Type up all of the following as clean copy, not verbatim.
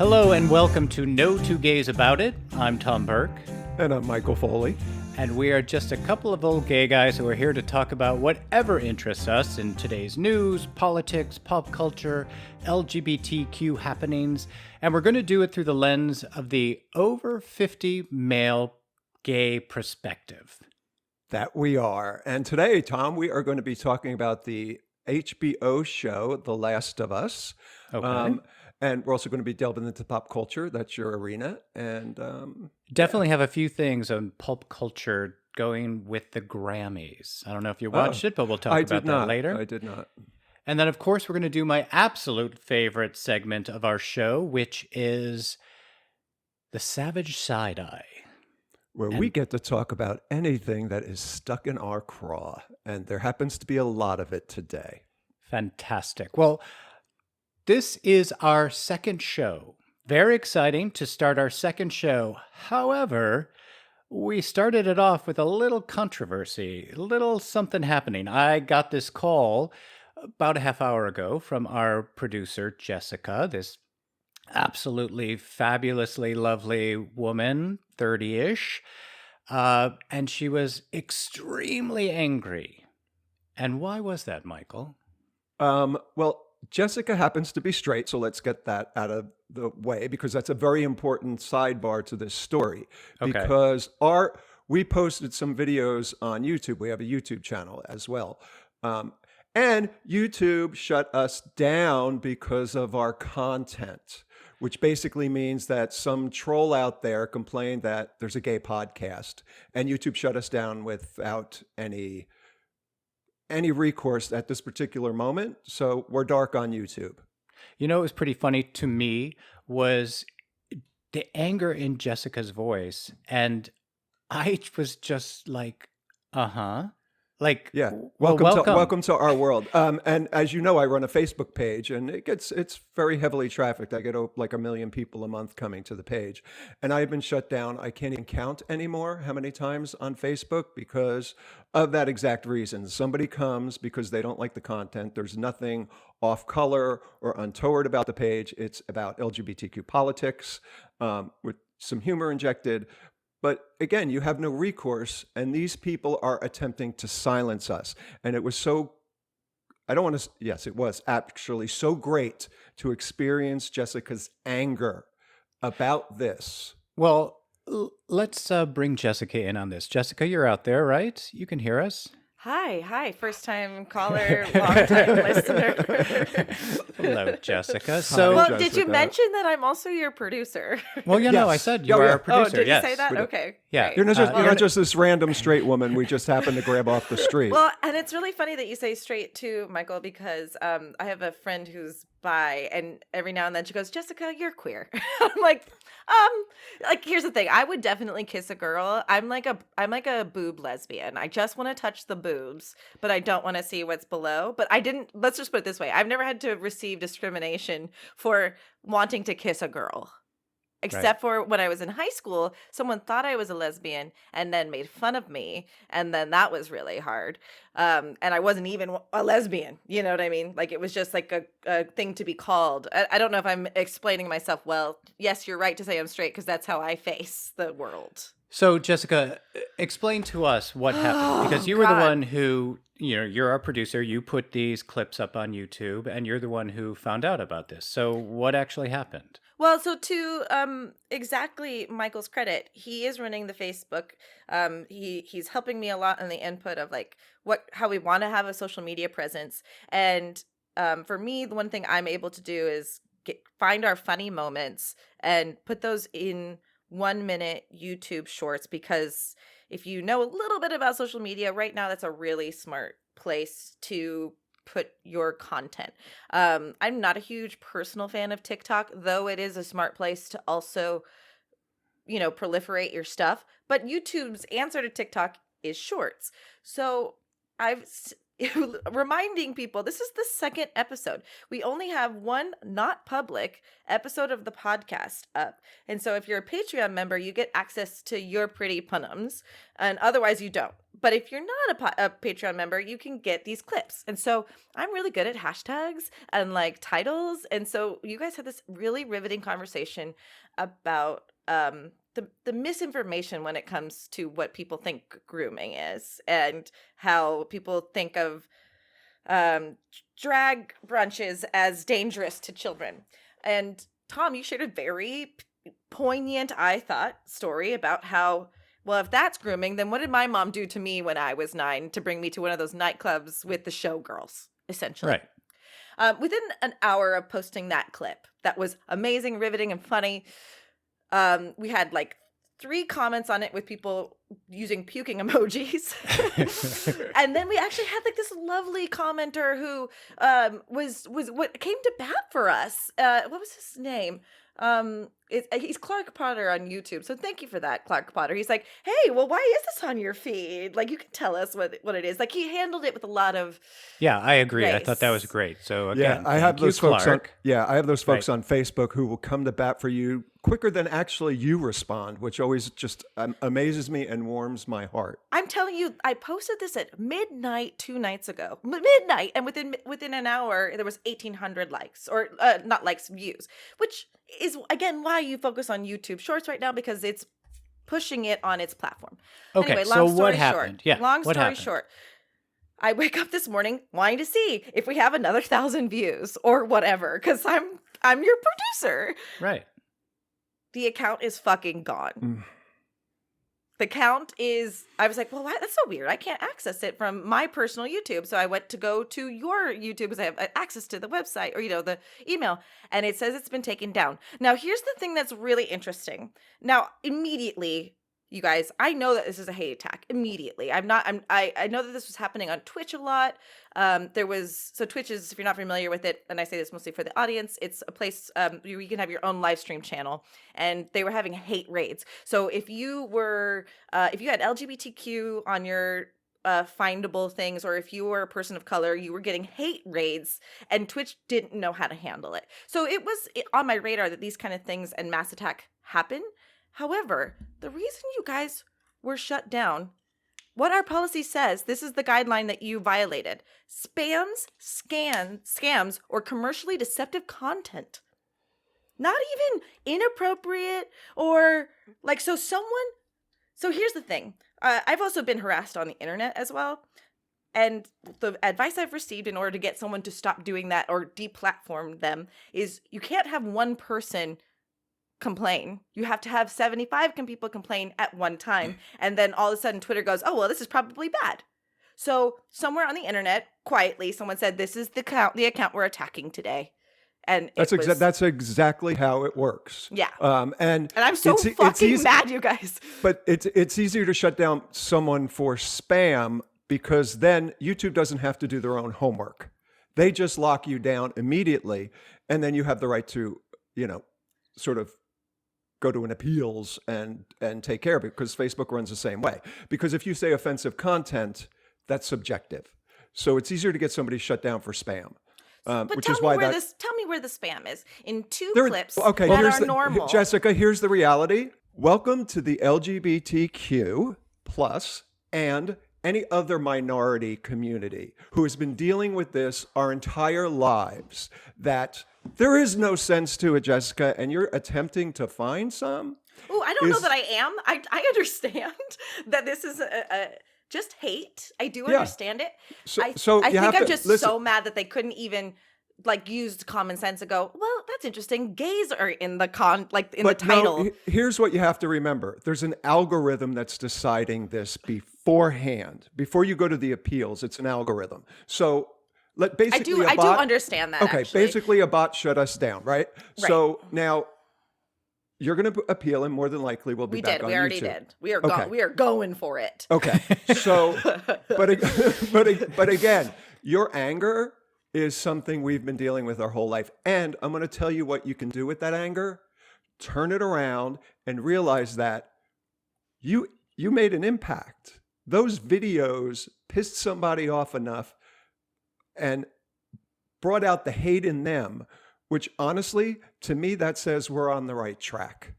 Hello and welcome to No Two Gays About It. I'm Tom Burke. And I'm Michael Foley. And we are just a couple of old gay guys who are here to talk about whatever interests us in today's news, politics, pop culture, LGBTQ happenings. And we're going to do it through the lens of the over 50 male gay perspective. That we are. And today, Tom, we are going to be talking about the HBO show, The Last of Us. Okay. And we're also going to be delving into pop culture. That's your arena. And definitely have a few things on pop culture going with the Grammys. I don't know if you watched it, but we'll talk about that later. I did not. And then, of course, we're going to do my absolute favorite segment of our show, which is the Savage Side-Eye. Where we get to talk about anything that is stuck in our craw. And there happens to be a lot of it today. Fantastic. Well, this is our second show. Very exciting to start our second show. However, we started it off with a little controversy, a little something happening. I got this call about a half hour ago from our producer, Jessica, this absolutely fabulously lovely woman, 30-ish, and she was extremely angry. And why was that, Michael? Well, Jessica happens to be straight, so let's get that out of the way because that's a very important sidebar to this story. Okay. Because we posted some videos on YouTube. We have a YouTube channel as well. And YouTube shut us down because of our content, which basically means that some troll out there complained that there's a gay podcast, and YouTube shut us down without any recourse at this particular moment. So we're dark on YouTube. You know, what was pretty funny to me was the anger in Jessica's voice. And I was just like, like, yeah, well, welcome to our world. And as you know, I run a Facebook page, and it's very heavily trafficked. I get like 1 million people a month coming to the page, and I've been shut down. I can't even count anymore how many times on Facebook because of that exact reason. Somebody comes because they don't like the content. There's nothing off color or untoward about the page. It's about LGBTQ politics with some humor injected. But again, you have no recourse, and these people are attempting to silence us. And it was it was actually so great to experience Jessica's anger about this. Well, let's bring Jessica in on this. Jessica, you're out there, right? You can hear us. Hi. First time caller, long time listener. Hello, Jessica. Did you mention that I'm also your producer? Well, no, I said you are our producer. Oh, did you say that? Okay. Yeah. Right. You're not just this random straight woman we just happened to grab off the street. Well, and it's really funny that you say straight too, Michael, because I have a friend who's bi, and every now and then she goes, Jessica, you're queer. I'm like, here's the thing. I would definitely kiss a girl. I'm like a boob lesbian. I just want to touch the boobs, but I don't want to see what's below. But let's just put it this way. I've never had to receive discrimination for wanting to kiss a girl. Except for when I was in high school, someone thought I was a lesbian and then made fun of me. And then that was really hard. And I wasn't even a lesbian. You know what I mean? Like, it was just like a thing to be called. I don't know if I'm explaining myself well. Yes, you're right to say I'm straight because that's how I face the world. So, Jessica, explain to us what happened. Because you were the one who, you're our producer. You put these clips up on YouTube, and you're the one who found out about this. So what actually happened? Well, so to exactly Michael's credit, he is running the Facebook. He's helping me a lot on the input of like how we want to have a social media presence. And for me, the one thing I'm able to do is find our funny moments and put those in 1-minute YouTube shorts, because if you know a little bit about social media right now, that's a really smart place to put your content. I'm not a huge personal fan of TikTok, though it is a smart place to also, proliferate your stuff. But YouTube's answer to TikTok is shorts. So reminding people this is the second episode. We only have one not public episode of the podcast up. And so if you're a Patreon member, you get access to your pretty punums, and otherwise you don't. But if you're not a Patreon member, you can get these clips. And so I'm really good at hashtags and like titles. And so you guys had this really riveting conversation about the misinformation when it comes to what people think grooming is, and how people think of drag brunches as dangerous to children. And Tom, you shared a very poignant, I thought, story about how, well, if that's grooming, then what did my mom do to me when I was 9 to bring me to one of those nightclubs with the showgirls, essentially? Right. Within an hour of posting that clip, that was amazing, riveting, and funny, we had like 3 comments on it with people using puking emojis. And then we actually had like this lovely commenter who was what came to bat for us. What was his name? He's Clark Potter on YouTube. So thank you for that, Clark Potter. He's like, hey, well, why is this on your feed? Like, you can tell us what it is. Like, he handled it with a lot of Yeah, I agree. I grace. thought that was great. So again, Yeah, I have thank you, those folks on. Clark. Yeah, I have those folks Right. on Facebook who will come to bat for you quicker than actually you respond, which always just amazes me and warms my heart. I'm telling you, I posted this at midnight 2 nights ago. Midnight, and within an hour, there was 1,800 likes, or not likes, views, which is again why you focus on YouTube Shorts right now, because it's pushing it on its platform. Okay, Anyway, so long what story happened? short. Yeah, Long what story happened? short. I wake up this morning wanting to see if we have another 1,000 views or whatever, because I'm your producer. Right. The account is fucking gone. Mm. The count is, I was like, well, why? That's so weird. I can't access it from my personal YouTube. So I went to go to your YouTube because I have access to the website, or, the email, and it says it's been taken down. Now, here's the thing that's really interesting. Now, immediately, you guys, I know that this is a hate attack immediately. I know that this was happening on Twitch a lot. So Twitch is, if you're not familiar with it, and I say this mostly for the audience, it's a place where you can have your own live stream channel, and they were having hate raids. So if you had LGBTQ on your findable things, or if you were a person of color, you were getting hate raids, and Twitch didn't know how to handle it. So it was on my radar that these kind of things and mass attack happen. However, the reason you guys were shut down, what our policy says, this is the guideline that you violated: spams, scams, or commercially deceptive content. Not even inappropriate or like, so here's the thing. I've also been harassed on the internet as well. And the advice I've received in order to get someone to stop doing that or deplatform them is you can't have one person complain. You have to have 75 people complain at one time, and then all of a sudden Twitter goes, oh, well, this is probably bad. So somewhere on the internet, quietly, someone said, this is the account we're attacking today. And That's exactly how it works. Yeah. And I'm so fucking mad, you guys. But it's easier to shut down someone for spam, because then YouTube doesn't have to do their own homework. They just lock you down immediately, and then you have the right to, sort of go to an appeals and take care of it, because Facebook runs the same way. Because if you say offensive content, that's subjective. So it's easier to get somebody shut down for spam. But Which tell is me why tell me where the spam is in two clips that here's are normal. Jessica, here's the reality. Welcome to the LGBTQ plus and any other minority community who has been dealing with this our entire lives, that there is no sense to it, Jessica, and you're attempting to find some. Oh, I don't know that I am. I understand that this is just hate. I do understand it. I think I'm just so mad that they couldn't even use common sense and go, well, that's interesting. Gays are in the the title. No, here's what you have to remember. There's an algorithm that's deciding this beforehand. Before you go to the appeals, it's an algorithm. So I do understand that. Okay, actually. basically a bot shut us down, right? So now you're going to appeal, and more than likely we'll be back on YouTube. We already did. We are going for it. Okay. So, but again, your anger is something we've been dealing with our whole life. And I'm going to tell you what you can do with that anger. Turn it around and realize that you made an impact. Those videos pissed somebody off enough and brought out the hate in them, which honestly, to me, that says we're on the right track.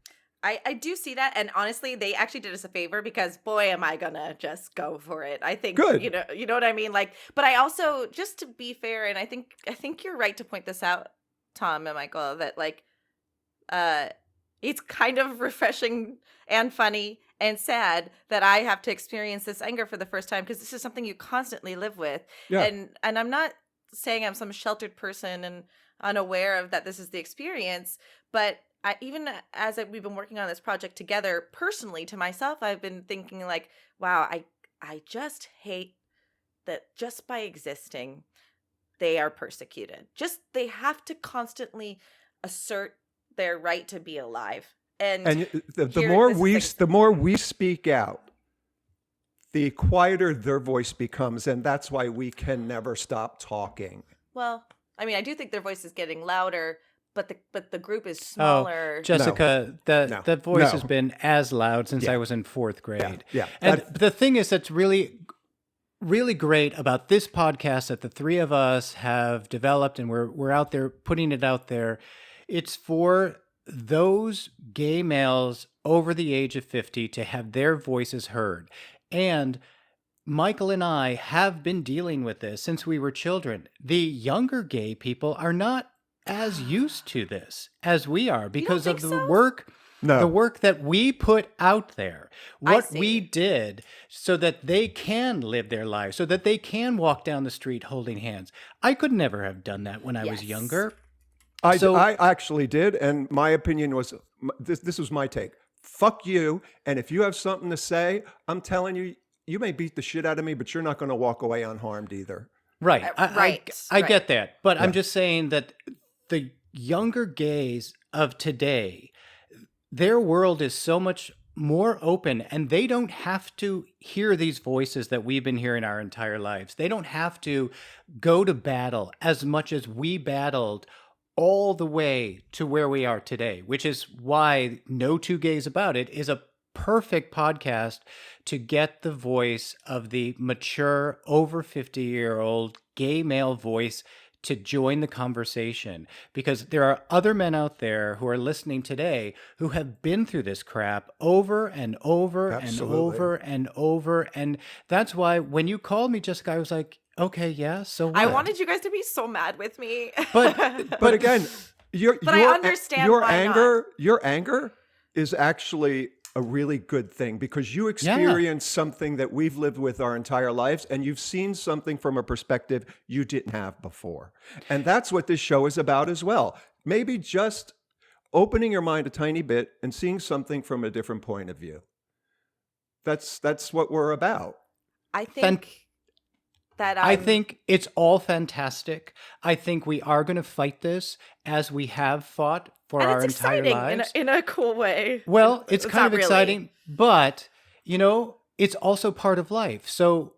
I do see that, and honestly, they actually did us a favor because boy, am I gonna just go for it. I think Good. you know what I mean. Like, but I also, just to be fair, and I think you're right to point this out, Tom and Michael, that like, it's kind of refreshing and funny and sad that I have to experience this anger for the first time because this is something you constantly live with, Yeah. and I'm not saying I'm some sheltered person and unaware of that this is the experience, but even as we've been working on this project together, personally to myself, I've been thinking like, wow, I just hate that just by existing, they are persecuted. Just they have to constantly assert their right to be alive. And the more we speak out, the quieter their voice becomes, and that's why we can never stop talking. Well, I mean, I do think their voice is getting louder, but the group is smaller. Jessica, the voice has been as loud since I was in 4th grade. Yeah. And the thing is that's really, really great about this podcast that the three of us have developed, and we're out there putting it out there. It's for those gay males over the age of 50 to have their voices heard. And Michael and I have been dealing with this since we were children. The younger gay people are not as used to this as we are because of the work that we put out there, what we did so that they can live their lives, so that they can walk down the street holding hands. I could never have done that when I was younger. I actually did, and my opinion was, this was my take. Fuck you, and if you have something to say, I'm telling you, you may beat the shit out of me, but you're not going to walk away unharmed either. Right. I get that. But I'm just saying that the younger gays of today, their world is so much more open, and they don't have to hear these voices that we've been hearing our entire lives. They don't have to go to battle as much as we battled all the way to where we are today, which is why No Two Gays About It is a perfect podcast to get the voice of the mature, over 50-year-old gay male voice to join the conversation, because there are other men out there who are listening today who have been through this crap over and over and over and over. And that's why when you called me, Jessica, I was like, okay, yeah, so what? I wanted you guys to be so mad with me. But again, I understand your why anger, your anger is actually a really good thing, because you experience something that we've lived with our entire lives, and you've seen something from a perspective you didn't have before. And that's what this show is about as well. Maybe just opening your mind a tiny bit and seeing something from a different point of view. That's what we're about. I think I think it's all fantastic. I think we are going to fight this as we have fought for our entire lives. In a cool way. Well, it's kind of exciting, but it's also part of life. So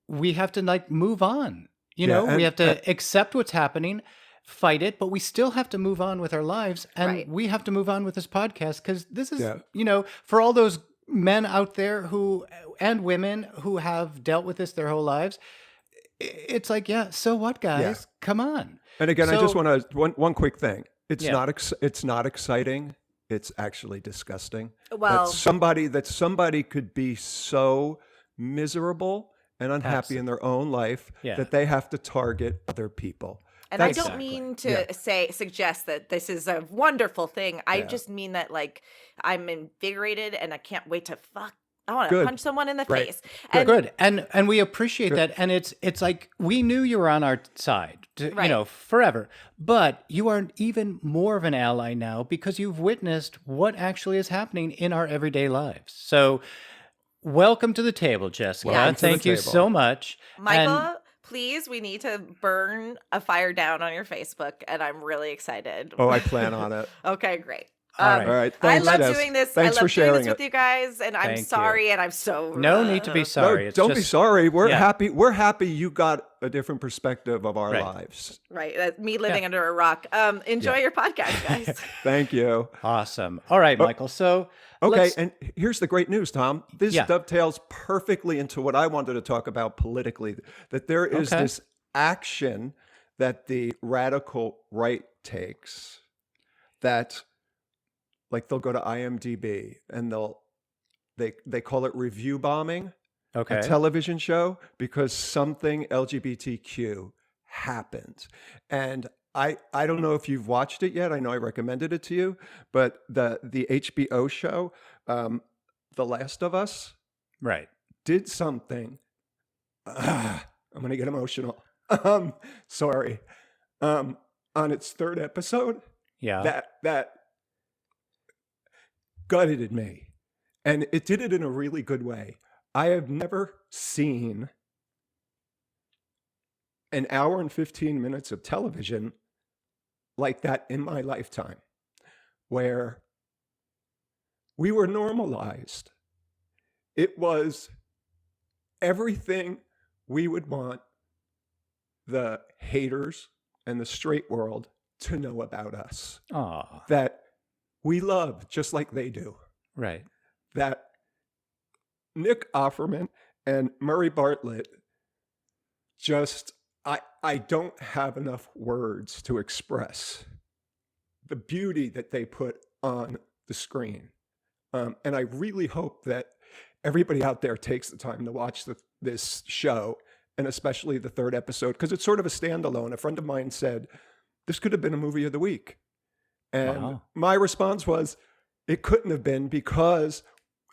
we have to move on. We have to accept what's happening, fight it, but we still have to move on with our lives, and we have to move on with this podcast, because this is, for all those men out there and women who have dealt with this their whole lives. It's like, so what, guys? Yeah. Come on. And again, I just want to one quick thing. It's not exciting. It's actually disgusting. Well, that somebody could be so miserable and unhappy in their own life that they have to target other people. And I don't mean to suggest that this is a wonderful thing. I just mean that I'm invigorated and I can't wait to I want to punch someone in the face. Good. And we appreciate that. And it's like, we knew you were on our side, forever. But you are even more of an ally now because you've witnessed what actually is happening in our everyday lives. So welcome to the table, Jessica. Thank you so much. Michael, please, we need to burn a fire down on your Facebook. And I'm really excited. Oh, I plan on it. Okay, great. All right. Thanks, I love doing this. Thanks for sharing this with you guys, and I'm sorry, and I'm so no need to be sorry. No, don't be sorry. We're happy. We're happy you got a different perspective of our lives. Right, me living under a rock. Enjoy your podcast, guys. Thank you. Awesome. All right, Michael. So and here's the great news, Tom. This dovetails perfectly into what I wanted to talk about politically. That there is this action that the radical right takes, that like they'll go to IMDb and they call it review bombing a Okay. television show because something LGBTQ happened. And I don't know if you've watched it yet. I know I recommended it to you, but the HBO show, The Last of Us, Right. did something. I'm gonna get emotional. Sorry. On its third episode, Yeah. that gutted me, and it did it in a really good way. I have never seen an hour and 15 minutes of television like that in my lifetime, where we were normalized. It was everything we would want the haters and the straight world to know about us, Aw. that we love just like they do, Right. that Nick Offerman and Murray Bartlett just, I don't have enough words to express the beauty that they put on the screen. And I really hope that everybody out there takes the time to watch this show, and especially the third episode, because it's sort of a standalone. A friend of mine said, this could have been a movie of the week. And Wow. my response was, it couldn't have been, because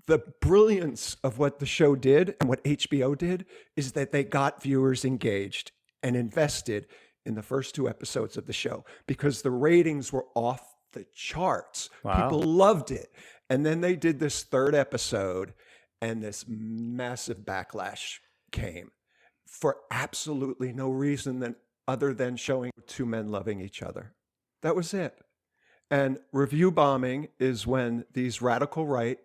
the brilliance of what the show did and what HBO did is that they got viewers engaged and invested in the first two episodes of the show, because the ratings were off the charts. Wow. People loved it. And then they did this third episode, and this massive backlash came for absolutely no reason other than showing two men loving each other. That was it. And review bombing is when these radical right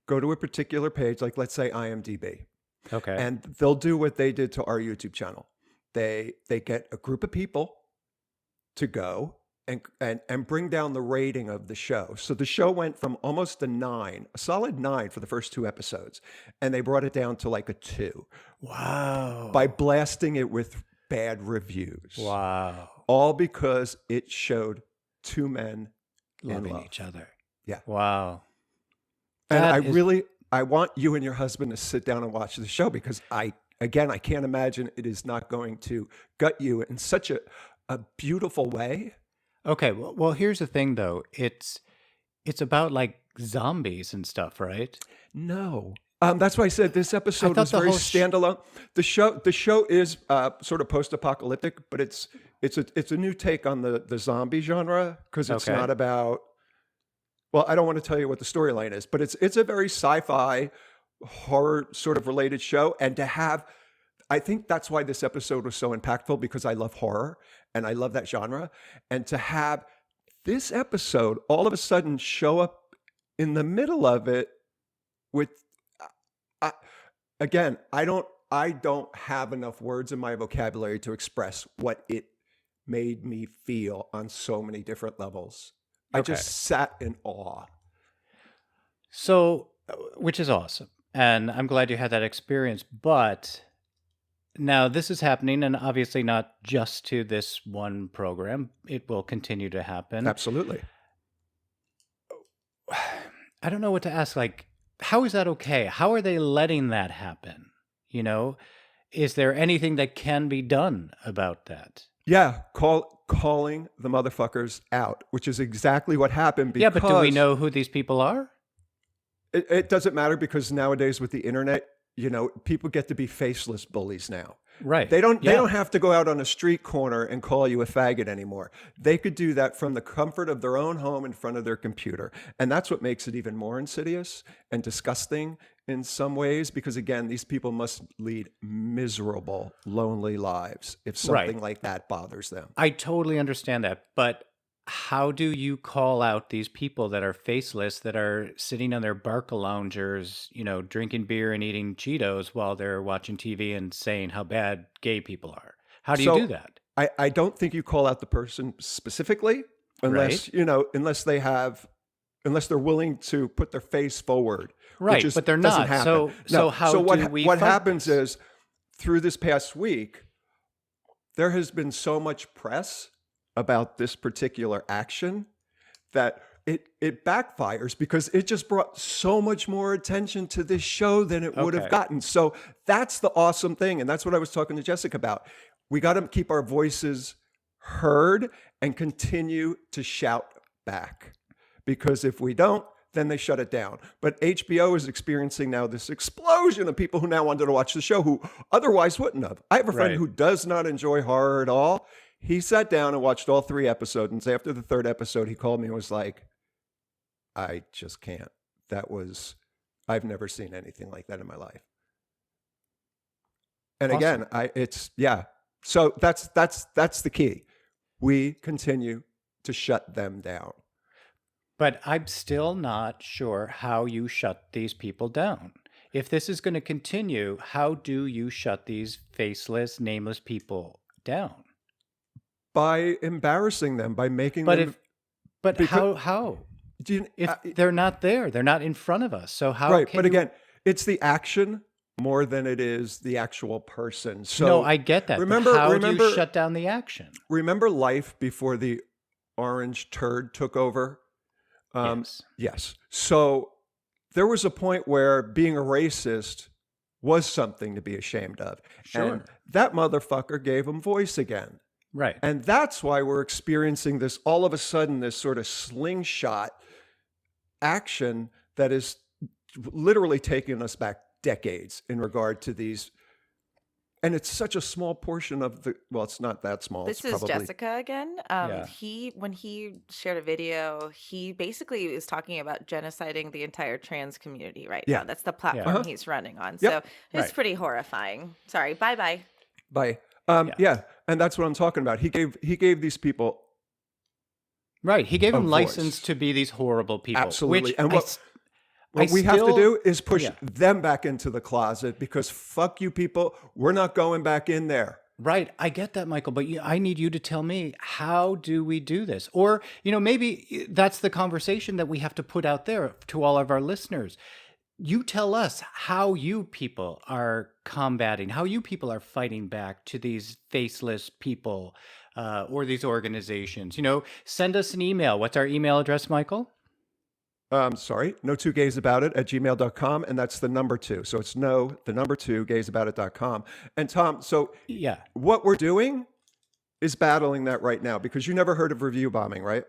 go to a particular page, like let's say IMDb, Okay. and they'll do what they did to our YouTube channel. They get a group of people to go and bring down the rating of the show. So the show went from almost a solid 9 for the first two episodes, and they brought it down to like a 2 Wow. by blasting it with bad reviews. Wow. All because it showed two men in Loving love. each other. Yeah. Wow. And That I want you and your husband to sit down and watch the show, because I can't imagine it is not going to gut you in such a beautiful way. Okay. Well, here's the thing, though. It's about like zombies and stuff, right? No. That's why I said this episode thought was the very whole standalone. The show is sort of post-apocalyptic, but it's a new take on the zombie genre, because it's Okay. not about. Well, I don't want to tell you what the storyline is, but it's a very sci-fi horror sort of related show, and I think that's why this episode was so impactful, because I love horror and I love that genre, and to have this episode all of a sudden show up in the middle of it with. Again, I don't have enough words in my vocabulary to express what it made me feel on so many different levels. I Okay. just sat in awe. So, which is awesome. And I'm glad you had that experience. But now this is happening, and obviously not just to this one program. It will continue to happen. Absolutely. I don't know what to ask. Like, how is that okay? How are they letting that happen? You know, is there anything that can be done about that? Yeah, calling the motherfuckers out, which is exactly what happened. Because Yeah, but do we know who these people are? It doesn't matter, because nowadays with the internet, people get to be faceless bullies now. Right. They don't Yeah. have to go out on a street corner and call you a faggot anymore. They could do that from the comfort of their own home in front of their computer. And that's what makes it even more insidious and disgusting in some ways, because again, these people must lead miserable, lonely lives if something Right. like that bothers them. I totally understand that, but how do you call out these people that are faceless, that are sitting on their Burke loungers, drinking beer and eating Cheetos while they're watching TV and saying how bad gay people are? How do you So do that? I don't think you call out the person specifically unless, unless they're willing to put their face forward. Right, which but they're doesn't not. happen. So how do we what fight happens this? is, through this past week, there has been so much press about this particular action that it backfires because it just brought so much more attention to this show than it would have Okay. gotten. So that's the awesome thing. And that's what I was talking to Jessica about. We got to keep our voices heard and continue to shout back, because if we don't, then they shut it down. But HBO is experiencing now this explosion of people who now wanted to watch the show who otherwise wouldn't have. I have a friend Right. who does not enjoy horror at all. He sat down and watched all 3 episodes. And after the 3rd episode, he called me and was like, I just can't. I've never seen anything like that in my life. And Awesome. again, So that's the key. We continue to shut them down. But I'm still not sure how you shut these people down. If this is going to continue, how do you shut these faceless, nameless people down? By embarrassing them, by making But them. if, but because- how? Do you, If they're not there, they're not in front of us. So how right, can but you- again, it's the action more than it is the actual person. So no, I get that. remember- but how do remember- you shut down the action? remember life before the orange turd took over? Yes. Yes. So there was a point where being a racist was something to be ashamed of. Sure. And that motherfucker gave him voice again. Right. And that's why we're experiencing this, all of a sudden, this sort of slingshot action that is literally taking us back decades in regard to these. And it's such a small portion of it's not that small. This It's is probably, Jessica again. Yeah. When he shared a video, he basically is talking about genociding the entire trans community right Yeah. now. That's the platform Uh-huh. he's running on. Yep. So it's Right. pretty horrifying. Sorry. Bye. by, Yeah. yeah. And that's what I'm talking about. He gave these people Right. He gave a them license voice. to be these horrible people. Absolutely. Which And I what- s- What I we have to still- do is push Yeah. them back into the closet, because fuck you people. We're not going back in there. Right. I get that, Michael, but I need you to tell me, how do we do this? Or, maybe that's the conversation that we have to put out there to all of our listeners. You tell us how you people are combating, how you people are fighting back to these faceless people or these organizations. Send us an email. What's our email address, Michael? Sorry, no two gays about it at gmail.com. And that's the number 2. So it's the number 2 gaysabout.com. And Tom, so Yeah. what we're doing is battling that right now, because you never heard of review bombing, right?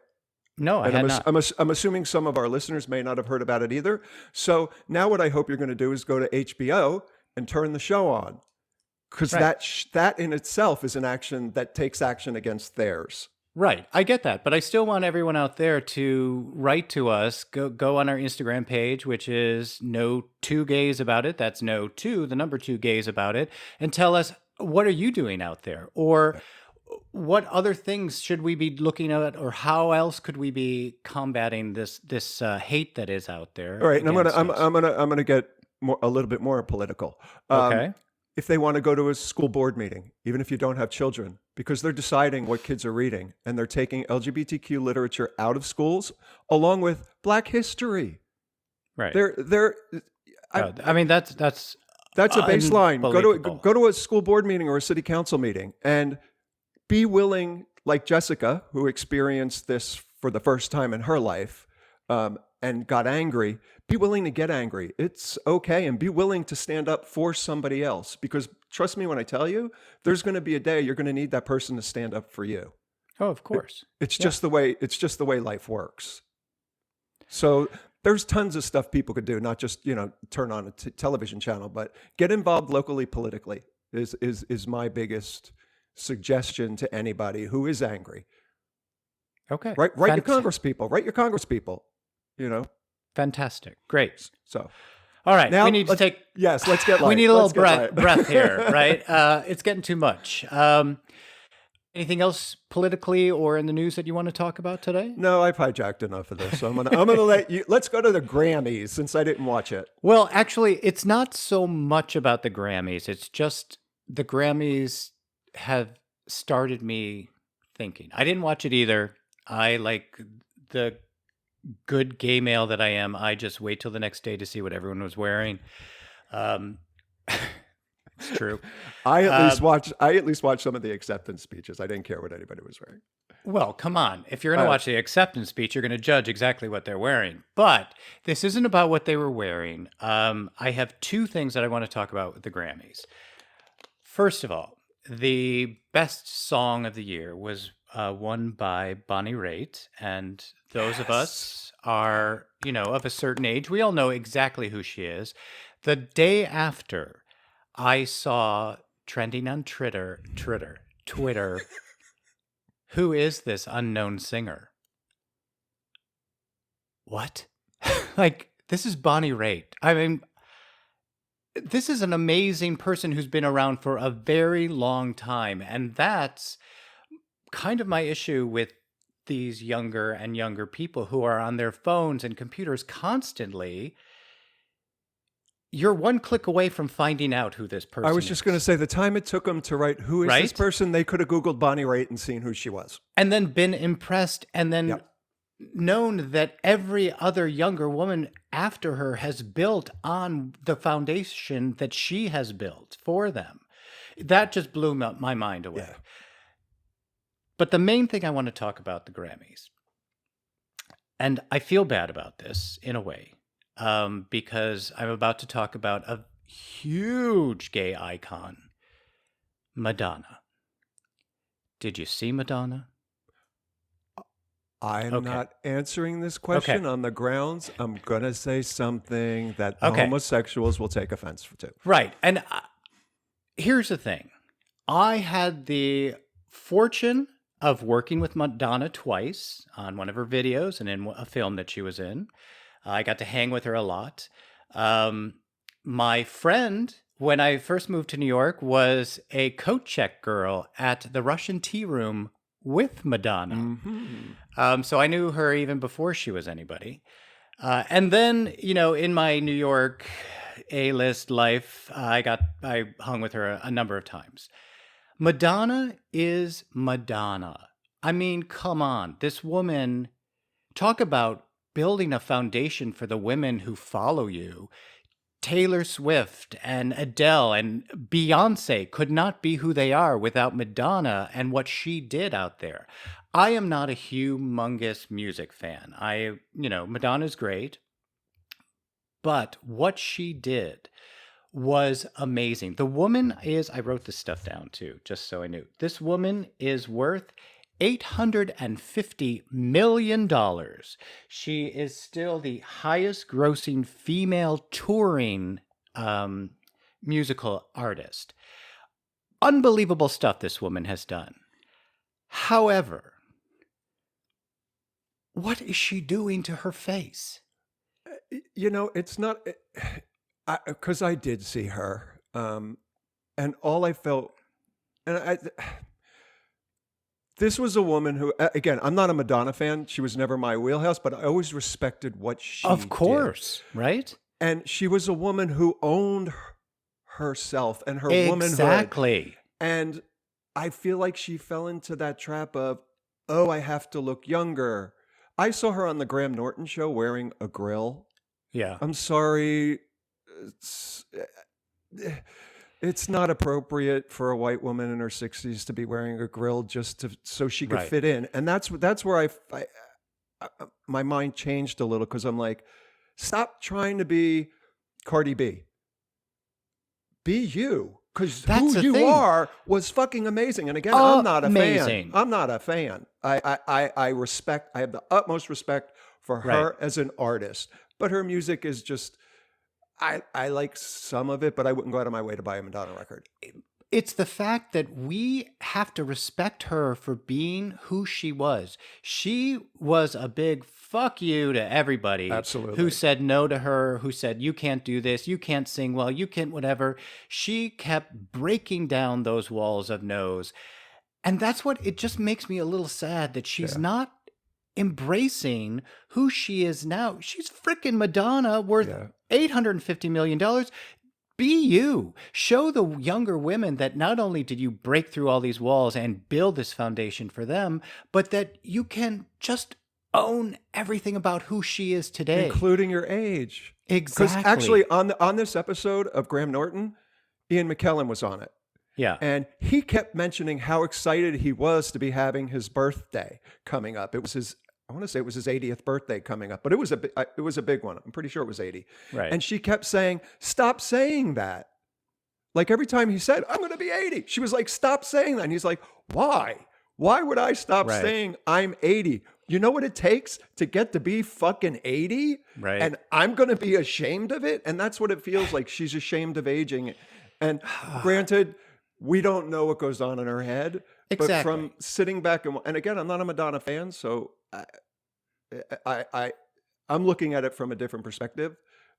No, I And had not. I'm assuming some of our listeners may not have heard about it either. So now what I hope you're going to do is go to HBO and turn the show on, because Right. that in itself is an action that takes action against theirs. Right. I get that. But I still want everyone out there to write to us. Go on our Instagram page, which is no 2 gays about it. That's the number 2 gays about it. And tell us, what are you doing out there? Or what other things should we be looking at? Or how else could we be combating this hate that is out there? All right, and against us? I'm gonna get a little bit more political. Okay. If they want to go to a school board meeting, even if you don't have children, because they're deciding what kids are reading, and they're taking LGBTQ literature out of schools, along with Black history. Right. They're I mean, that's That's a baseline. Unbelievable. Go to a school board meeting or a city council meeting and be willing, like Jessica, who experienced this for the first time in her life, and got angry. Be willing to get angry. It's okay. And be willing to stand up for somebody else. Because trust me when I tell you, there's going to be a day you're going to need that person to stand up for you. Oh, of course. It's just the way life works. So there's tons of stuff people could do, not just, turn on a television channel, but get involved locally, politically is my biggest suggestion to anybody who is angry. Okay. Write your Congress people, Fantastic. Great. So All right. now We need to take. let's get light. We need a little Let's get light. breath here, right? It's getting too much. Anything else politically or in the news that you want to talk about today? No, I've hijacked enough of this. So I'm gonna let you. Let's go to the Grammys, since I didn't watch it. Well, actually, it's not so much about the Grammys. It's just the Grammys have started me thinking. I didn't watch it either. I, like the good gay male that I am, I just wait till the next day to see what everyone was wearing. It's true. I at least Um, watched. I at least watched some of the acceptance speeches. I didn't care what anybody was wearing. well, come on. If you're going to watch the acceptance speech, you're going to judge exactly what they're wearing. But this isn't about what they were wearing. I have two things that I want to talk about with the Grammys. First of all, the best song of the year was won by Bonnie Raitt, and those of us are, of a certain age. We all know exactly who she is. The day after, I saw trending on Twitter, who is this unknown singer? What? Like, this is Bonnie Raitt. I mean, this is an amazing person who's been around for a very long time. And that's kind of my issue with these younger and younger people who are on their phones and computers constantly. You're one click away from finding out who this person is. I was just going to say, the time it took them to write, who is this Right? person? They could have Googled Bonnie Raitt and seen who she was. And then been impressed and then Yep. known that every other younger woman after her has built on the foundation that she has built for them. That just blew my mind away. Yeah. But the main thing I want to talk about the Grammys, and I feel bad about this in a way, because I'm about to talk about a huge gay icon, Madonna. Did you see Madonna? I'm Okay. not answering this question on the grounds I'm going to say something that the Okay. homosexuals will take offense to. Right. And here's the thing. I had the fortune of working with Madonna twice on one of her videos and in a film that she was in. I got to hang with her a lot. My friend, when I first moved to New York, was a coat check girl at the Russian Tea Room with Madonna. Mm-hmm. So I knew her even before she was anybody. And then, in my New York A-list life, I hung with her a number of times. Madonna is Madonna. I mean, come on. This woman, talk about building a foundation for the women who follow you. Taylor Swift and Adele and Beyonce could not be who they are without Madonna and what she did out there. I am not a humongous music fan. Madonna's great, but what she did was amazing. The woman is, I wrote this stuff down too, just so I knew. This woman is worth $850 million. She is still the highest grossing female touring musical artist. Unbelievable stuff this woman has done. However, what is she doing to her face? It's not, because I did see her, and all I felt, and this was a woman who, again, I'm not a Madonna fan. She was never my wheelhouse, but I always respected what she Of course, right? And she was a woman who owned herself and her womanhood. Exactly. And I feel like she fell into that trap of, oh, I have to look younger. I saw her on the Graham Norton show wearing a grill. Yeah. I'm sorry. It's not appropriate for a white woman in her 60s to be wearing a grill just so she could Right. fit in. And that's where my mind changed a little, because I'm like, stop trying to be Cardi B. Be you. Because That's who the you thing. are was fucking amazing. And again, I'm not a fan. Amazing. I'm not a fan. I have the utmost respect for her as an artist. But her music is just, I like some of it, but I wouldn't go out of my way to buy a Madonna record. It's the fact that we have to respect her for being who she was. She was a big fuck you to everybody. Absolutely. Who said no to her, who said, you can't do this, you can't sing well, you can't whatever. She kept breaking down those walls of no's. And that's what, it just makes me a little sad that she's not embracing who she is now. She's freaking Madonna, worth $850 million. Be you. Show the younger women that not only did you break through all these walls and build this foundation for them, but that you can just own everything about who she is today. Including your age. Exactly. Because actually, on this episode of Graham Norton, Ian McKellen was on it. Yeah. And he kept mentioning how excited he was to be having his birthday coming up. It was I want to say it was his 80th birthday coming up, but it was a big one. I'm pretty sure it was 80. Right. And she kept saying, "Stop saying that." Like every time he said, "I'm going to be 80," she was like, "Stop saying that." And he's like, "Why? Why would I stop saying I'm 80? You know what it takes to get to be fucking 80? Right. And I'm going to be ashamed of it." And that's what it feels like. She's ashamed of aging. And granted, we don't know what goes on in her head. Exactly. But from sitting back and again, I'm not a Madonna fan, so I'm looking at it from a different perspective.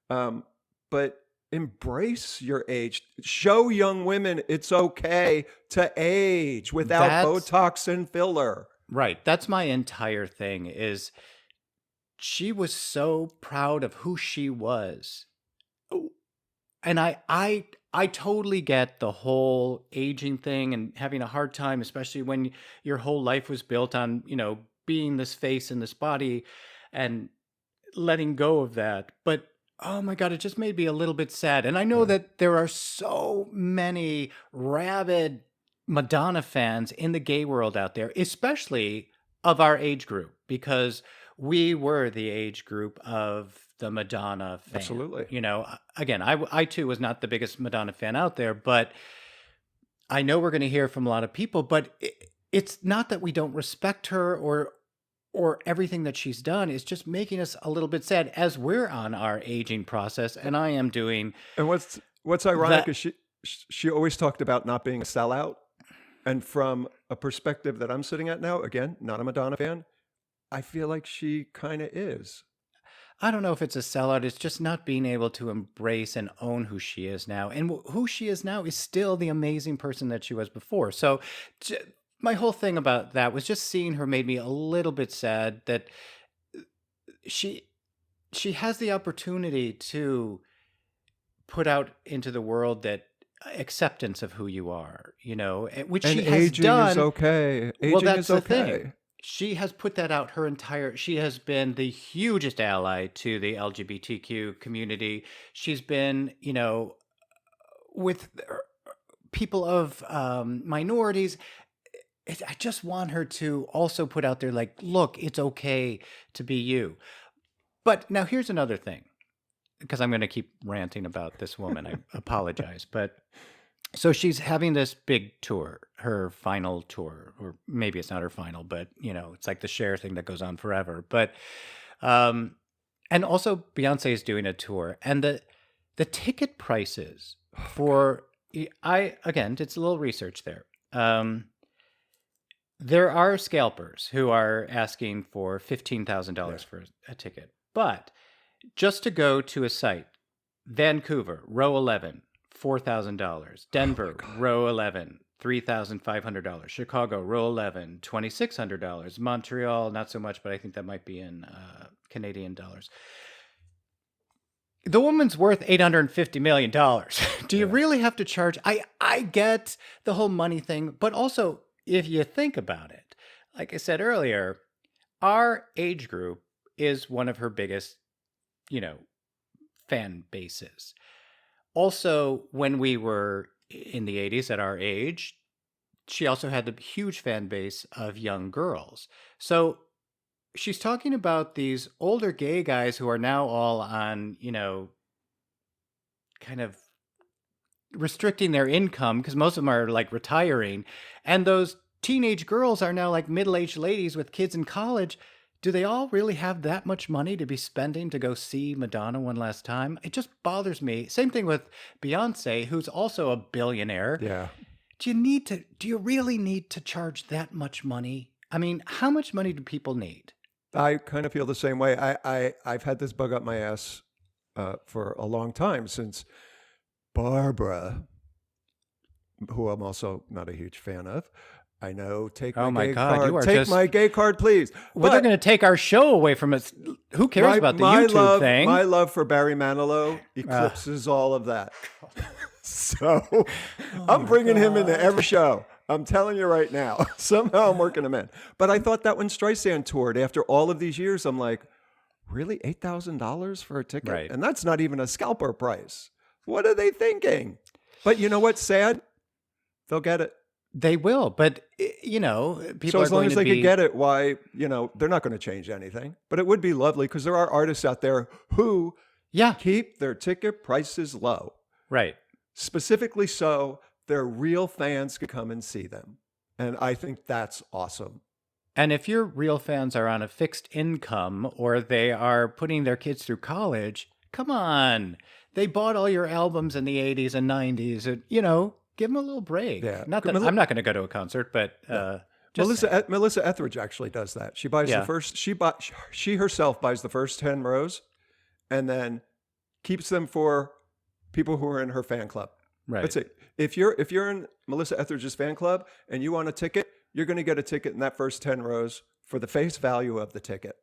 But embrace your age. Show young women it's okay to age without Botox and filler. Right. That's my entire thing is she was so proud of who she was. And I totally get the whole aging thing and having a hard time, especially when your whole life was built on, being this face and this body and letting go of that. But oh my God, it just made me a little bit sad. And I know that there are so many rabid Madonna fans in the gay world out there, especially of our age group, because we were the age group of the Madonna fan. Absolutely. Again, I too was not the biggest Madonna fan out there, but I know we're going to hear from a lot of people, but it's not that we don't respect her or everything that she's done. It's just making us a little bit sad as we're on our aging process. And I am doing. And what's ironic is she always talked about not being a sellout. And from a perspective that I'm sitting at now, again, not a Madonna fan, I feel like she kind of is. I don't know if it's a sellout. It's just not being able to embrace and own who she is now. And who she is now is still the amazing person that she was before. So my whole thing about that was just seeing her made me a little bit sad that she has the opportunity to put out into the world that acceptance of who you are, which and she has done. Is okay. Aging that's is okay. The thing. She has put that out she has been the hugest ally to the LGBTQ community. She's been, with people of minorities. I just want her to also put out there, like, look, it's okay to be you. But now here's another thing, because I'm going to keep ranting about this woman. I apologize. But so she's having this big tour, her final tour, or maybe it's not her final, but it's like the Cher thing that goes on forever. But, and also Beyonce is doing a tour, and the ticket prices for, again, did a little research there. There are scalpers who are asking for $15,000 for a ticket, but just to go to a site, Vancouver, row 11, $4,000. Denver, row 11, $3,500. Chicago, row 11, $2,600. Montreal, not so much, but I think that might be in Canadian dollars. The woman's worth $850 million. Do you really have to charge? I get the whole money thing, but also if you think about it, like I said earlier, our age group is one of her biggest, fan bases. Also, when we were in the 80s at our age, she also had the huge fan base of young girls. So she's talking about these older gay guys who are now all on, kind of restricting their income because most of them are like retiring. And those teenage girls are now like middle-aged ladies with kids in college. Do they all really have that much money to be spending to go see Madonna one last time? It just bothers me. Same thing with Beyonce, who's also a billionaire. Yeah. Do you really need to charge that much money? I mean, how much money do people need? I kind of feel the same way. I've had this bug up my ass for a long time, since Barbara, who I'm also not a huge fan of. I know, take my gay card. Take my gay card, please. Well, they're going to take our show away from us. Who cares about the YouTube thing? My love for Barry Manilow eclipses all of that. So I'm bringing him into every show. I'm telling you right now. Somehow I'm working him in. But I thought that when Streisand toured, after all of these years, I'm like, really? $8,000 for a ticket? Right. And that's not even a scalper price. What are they thinking? But you know what's sad? They'll get it. They will, but people So are as long going as to they could be get it, why, they're not going to change anything. But it would be lovely because there are artists out there who yeah, keep their ticket prices low, right. specifically so their real fans could come and see them. And I think that's awesome. And if your real fans are on a fixed income or they are putting their kids through college, come on. They bought all your albums in the 80s and 90s. And, give them a little break. Yeah. Not that I'm not going to go to a concert, but just Melissa Etheridge actually does that. She buys Yeah. she herself buys the first 10 rows and then keeps them for people who are in her fan club. right. That's it. If you're in Melissa Etheridge's fan club and you want a ticket, you're going to get a ticket in that first 10 rows for the face value of the ticket.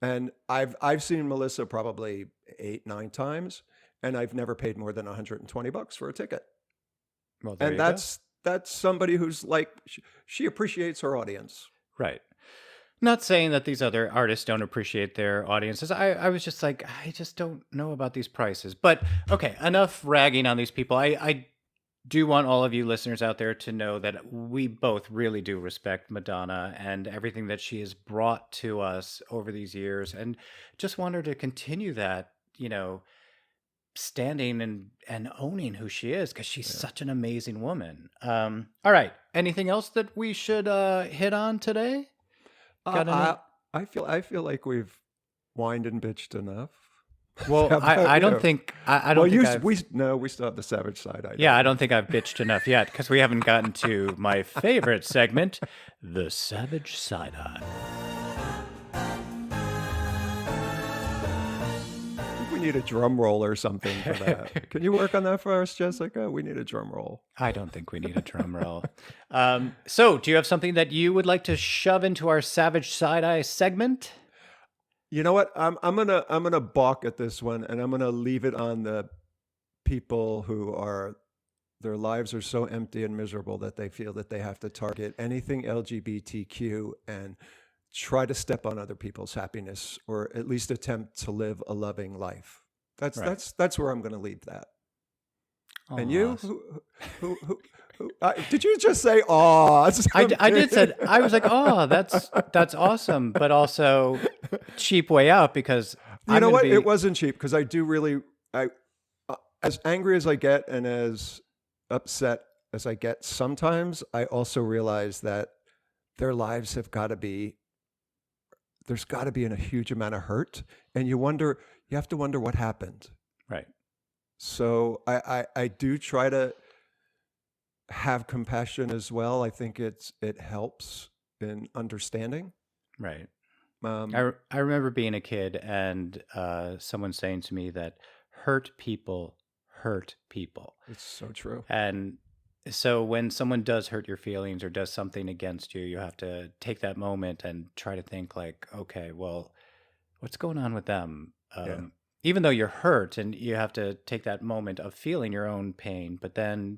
And I've seen Melissa probably 8-9 times, and I've never paid more than $120 for a ticket. Well, there And you go. that's somebody who's like she appreciates her audience. Right. Not saying that these other artists don't appreciate their audiences. I was just like, I just don't know about these prices. But okay, enough ragging on these people. I do want all of you listeners out there to know that we both really do respect Madonna and everything that she has brought to us over these years, and just want her to continue that, standing and owning who she is, because she's such an amazing woman. All right. Anything else that we should hit on today? Got any? I feel like we've whined and bitched enough. Well, How about I don't you? think I don't think I've, we still have the savage side. yeah, I don't think I've bitched enough yet, because we haven't gotten to my favorite segment, the Savage Side Eye. We need a drum roll or something for that. Can you work on that for us, Jessica? We need a drum roll. I don't think we need a drum roll. So, do you have something that you would like to shove into our Savage Side Eye segment? You know what? I'm gonna balk at this one, and I'm gonna leave it on the people who are their lives are so empty and miserable that they feel that they have to target anything LGBTQ and try to step on other people's happiness, or at least attempt to live a loving life. That's Right. that's where I'm going to leave that. And you, Aw. did you just say "aw"? I did said I was like, oh, that's awesome, but also cheap way out, because You I'm know gonna what? be It wasn't cheap because I do really. As angry as I get and as upset as I get sometimes, I also realize that their lives have got to be. There's got to be a huge amount of hurt, and you have to wonder what happened. right. So I do try to have compassion as well. I think it helps in understanding. Right. Um, I remember being a kid and someone saying to me that hurt people hurt people. it's so true. And so when someone does hurt your feelings or does something against you, you have to take that moment and try to think like, okay, well, what's going on with them? Yeah. Even though you're hurt, and you have to take that moment of feeling your own pain, but then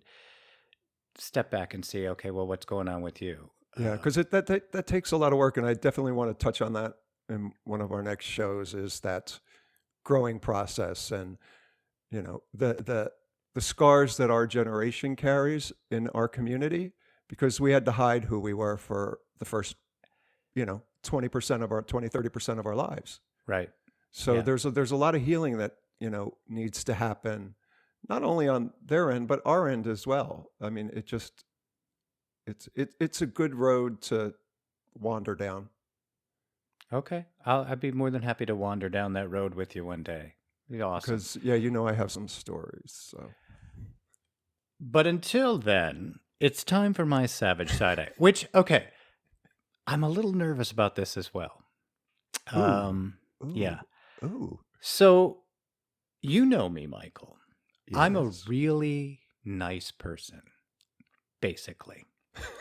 step back and see, okay, well, what's going on with you? Yeah, because that takes a lot of work, and I definitely want to touch on that in one of our next shows. Is that growing process, and the scars that our generation carries in our community, because we had to hide who we were for the first 20% of our 30% of our lives. Right. So Yeah. there's a lot of healing that needs to happen, not only on their end but our end as well. I mean, it's a good road to wander down. Okay. I'd be more than happy to wander down that road with you one day. It'd be awesome. Because I have some stories. So But until then, it's time for my Savage Side Eye, which, okay, I'm a little nervous about this as well. Yeah. Ooh. So, you know me, Michael. I'm a Yes. really nice person, basically.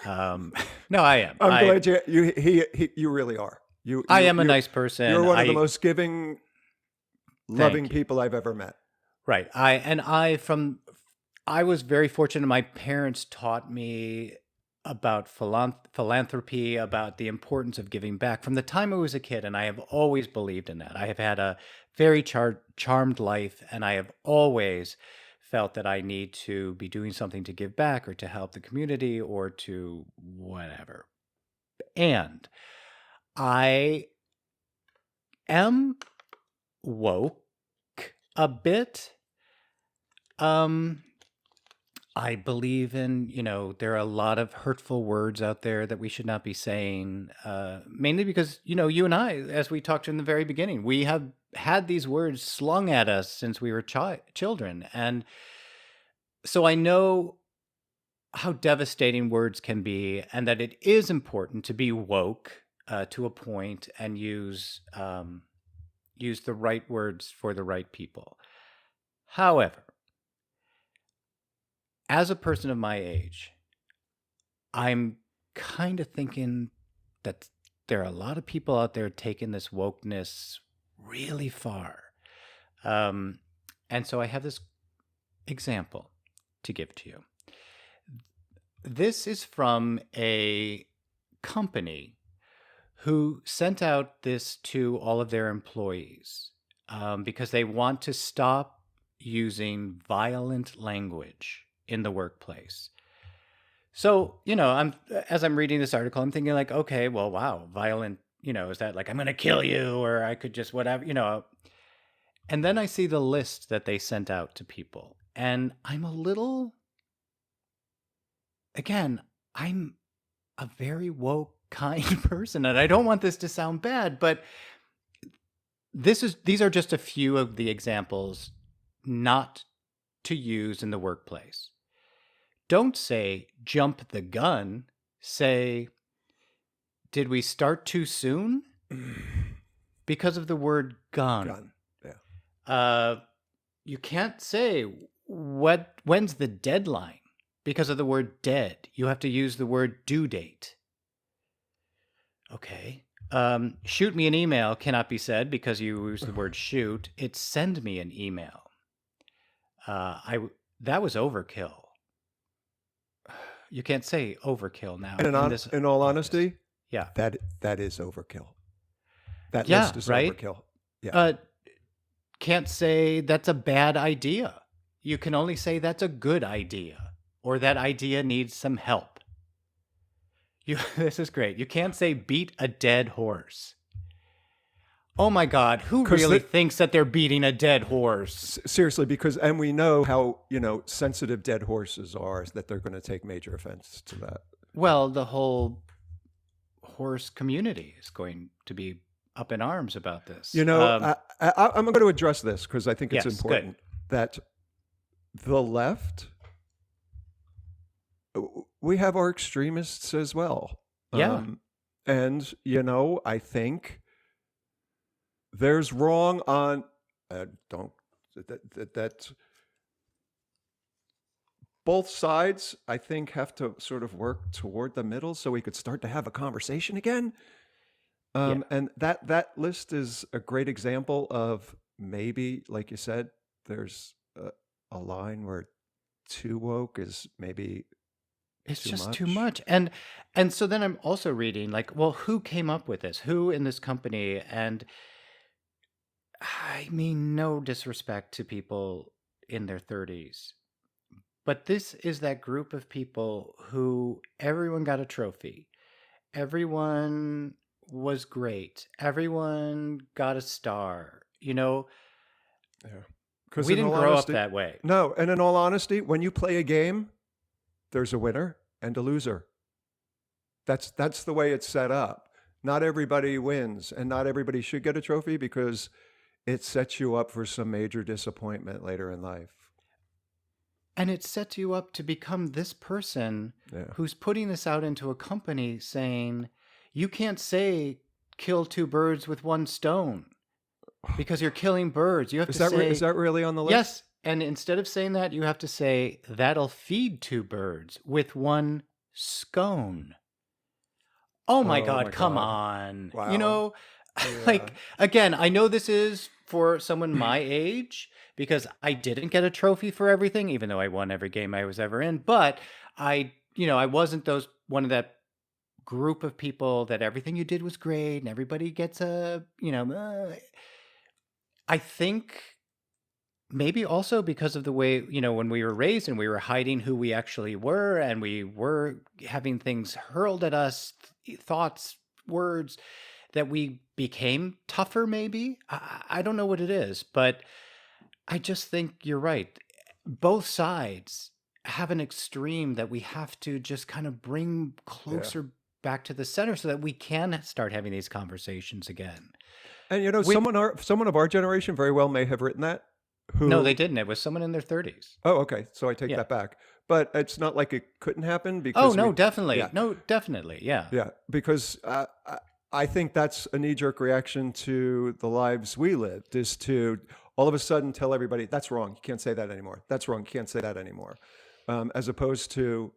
No, I am. I'm glad you really are. I am a you- nice person. You're one of the most giving, loving you. people I've ever met. Right. I was very fortunate. My parents taught me about philanthropy, about the importance of giving back from the time I was a kid, and I have always believed in that. I have had a very charmed life, and I have always felt that I need to be doing something to give back or to help the community or to whatever. And I am woke a bit. Um, I believe in, there are a lot of hurtful words out there that we should not be saying, mainly because, you and I, as we talked in the very beginning, we have had these words slung at us since we were children. And so I know how devastating words can be, and that it is important to be woke to a point and use the right words for the right people. However, as a person of my age, I'm kind of thinking that there are a lot of people out there taking this wokeness really far. And so I have this example to give to you. This is from a company who sent out this to all of their employees because they want to stop using violent language in the workplace. So, as I'm reading this article, I'm thinking like, okay, well, wow, violent, is that like, I'm going to kill you, or I could just whatever, And then I see the list that they sent out to people, and I'm a very woke, kind person, and I don't want this to sound bad, but these are just a few of the examples not to use in the workplace. Don't say jump the gun. Say, did we start too soon? Because of the word gun. Gun. Yeah. You can't say when's the deadline because of the word dead. You have to use the word due date. Okay. Shoot me an email cannot be said because you use the word shoot. It's send me an email. That was overkill. You can't say overkill now. And in all honesty, yeah, that is overkill. That yeah, list is right? overkill. Yeah. Can't say that's a bad idea. You can only say that's a good idea, or that idea needs some help. This is great. You can't say beat a dead horse. Oh my God, who really thinks that they're beating a dead horse? Seriously, and we know how, sensitive dead horses are, that they're going to take major offense to that. Well, the whole horse community is going to be up in arms about this. I'm going to address this because I think it's important that the left, we have our extremists as well. Yeah. And, I think there's wrong on that both sides, I think, have to sort of work toward the middle so we could start to have a conversation again. And that list is a great example of maybe, like you said, there's a line where too woke is maybe it's just too much. And so then I'm also reading like, well, who came up with this? Who in this company? And I mean, no disrespect to people in their 30s, but this is that group of people who everyone got a trophy. Everyone was great. Everyone got a star. Yeah. We didn't grow up that way. No, and in all honesty, when you play a game, there's a winner and a loser. That's the way it's set up. Not everybody wins, and not everybody should get a trophy because it sets you up for some major disappointment later in life. And it sets you up to become this person who's putting this out into a company saying, you can't say kill two birds with one stone because you're killing birds. You have to say... Is that really on the list? Yes. And instead of saying that, you have to say, that'll feed two birds with one scone. Oh my God, come on. Wow. Like, again, I know this is for someone my age because I didn't get a trophy for everything, even though I won every game I was ever in. But I wasn't one of that group of people that everything you did was great and everybody gets a, I think maybe also because of the way, when we were raised and we were hiding who we actually were and we were having things hurled at us, thoughts, words, that we became tougher, maybe. I don't know what it is, but I just think you're right. Both sides have an extreme that we have to just kind of bring Yeah. closer back to the center so that we can start having these conversations again. And We someone of our generation very well may have written that. No, they Who? didn't. It was someone in their 30s. Oh, okay. So I take Yeah. that back. But it's not like it couldn't happen Oh, because no, we. definitely. Yeah, No, definitely. Yeah. yeah. Because I think that's a knee-jerk reaction to the lives we lived, is to all of a sudden tell everybody that's wrong. You can't say that anymore. That's wrong. You can't say that anymore. As opposed to,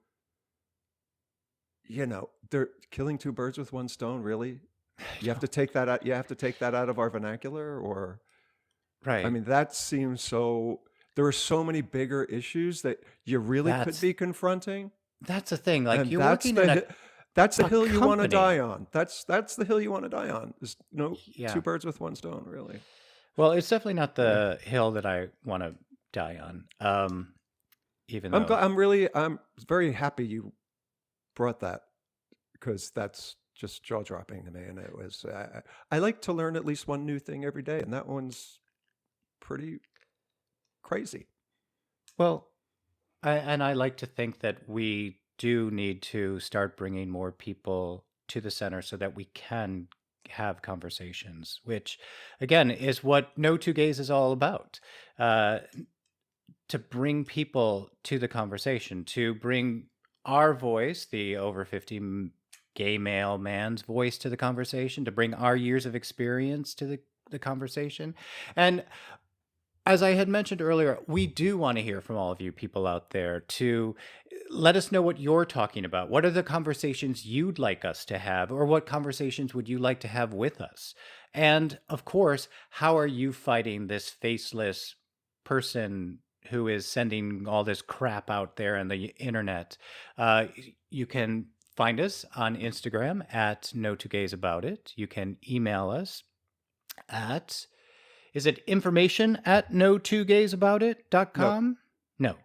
they're killing two birds with one stone. Really, you have to take that out. You have to take that out of our vernacular, or I Right. mean, that seems so. There are so many bigger issues that you really could That's be confronting, that's the thing. Like and you're that's working in that's the a hill you want to die company. on. That's the hill you want to die on. There's no two Yeah. birds with one stone, really. Well, it's definitely not Yeah. the hill that I want to die on. Even though, I'm very happy you brought that, because that's just jaw dropping to me. And it was, I like to learn at least one new thing every day, and that one's pretty crazy. well, I like to think that we do need to start bringing more people to the center so that we can have conversations, which again is what No Two Gays is all about. Uh, to bring people to the conversation, to bring our voice, the over 50 gay male man's voice to the conversation, to bring our years of experience to the conversation. And as I had mentioned earlier, we do want to hear from all of you people out there to let us know what you're talking about. What are the conversations you'd like us to have, or what conversations would you like to have with us? And of course, how are you fighting this faceless person who is sending all this crap out there on the internet? You can find us on Instagram at No Two Gays About It. You can email us at, is it information at no2gaysabout.com? No.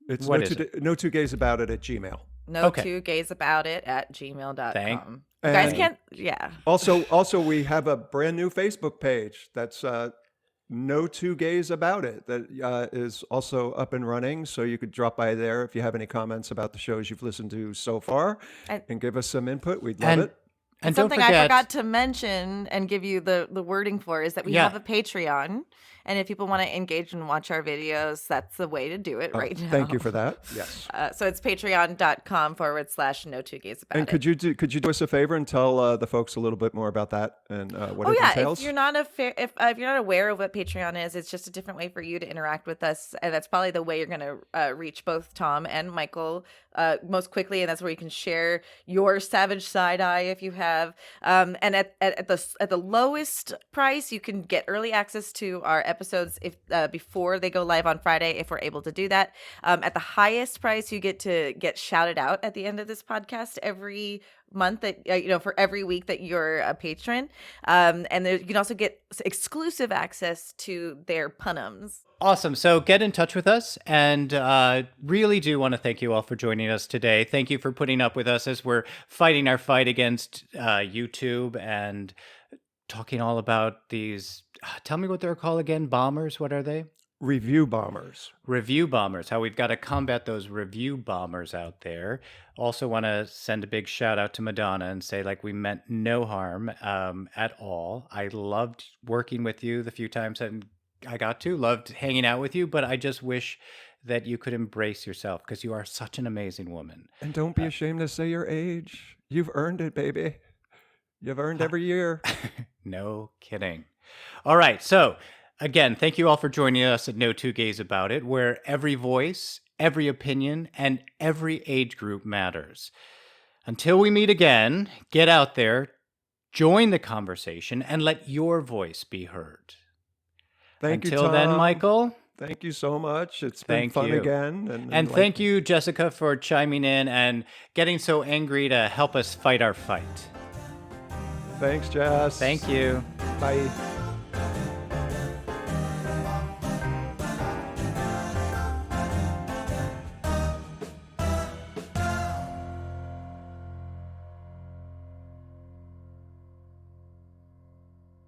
It's What is it? no two gays about it at Gmail. No Okay. two gays about it at Thank gmail.com. You guys And can't, yeah. also we have a brand new Facebook page that's No Two Gays About It, that is also up and running. So you could drop by there if you have any comments about the shows you've listened to so far, And, and give us some input. We'd love And it. and don't something I forget, forgot to mention and give you the wording for is that we have yeah, a Patreon. And if people want to engage and watch our videos, that's the way to do it right Thank now. you for that. Yes. So it's patreon.com/no two gays And about it. could you do us a favor and tell the folks a little bit more about that and what Oh it yeah, entails? if you're not if you're not aware of what Patreon is, it's just a different way for you to interact with us, and that's probably the way you're going to reach both Tom and Michael most quickly, and that's where you can share your savage side eye if you have. And at the lowest price, you can get early access to our episodes if before they go live on Friday, if we're able to do that. At the highest price, you get to get shouted out at the end of this podcast every month, that for every week that you're a patron. And you can also get exclusive access to their punums. awesome. So get in touch with us, and really do want to thank you all for joining us today. Thank you for putting up with us as we're fighting our fight against YouTube and talking all about these. Tell me what they're called again. Bombers. What are they? Review bombers. Review bombers. How we've got to combat those review bombers out there. Also want to send a big shout out to Madonna and say, like, we meant no harm at all. I loved working with you the few times that I got to. Loved hanging out with you, but I just wish that you could embrace yourself, because you are such an amazing woman. And don't be ashamed to say your age. You've earned it, baby. You've earned every year. No kidding. All right. So, again, thank you all for joining us at No Two Gays About It, where every voice, every opinion, and every age group matters. Until we meet again, get out there, join the conversation, and let your voice be heard. Thank you, Until then, Tom. Michael, Thank you so much. It's been thank fun you. again. And thank you, Jessica, for chiming in and getting so angry to help us fight our fight. Thanks, Jess. Thank you. Bye.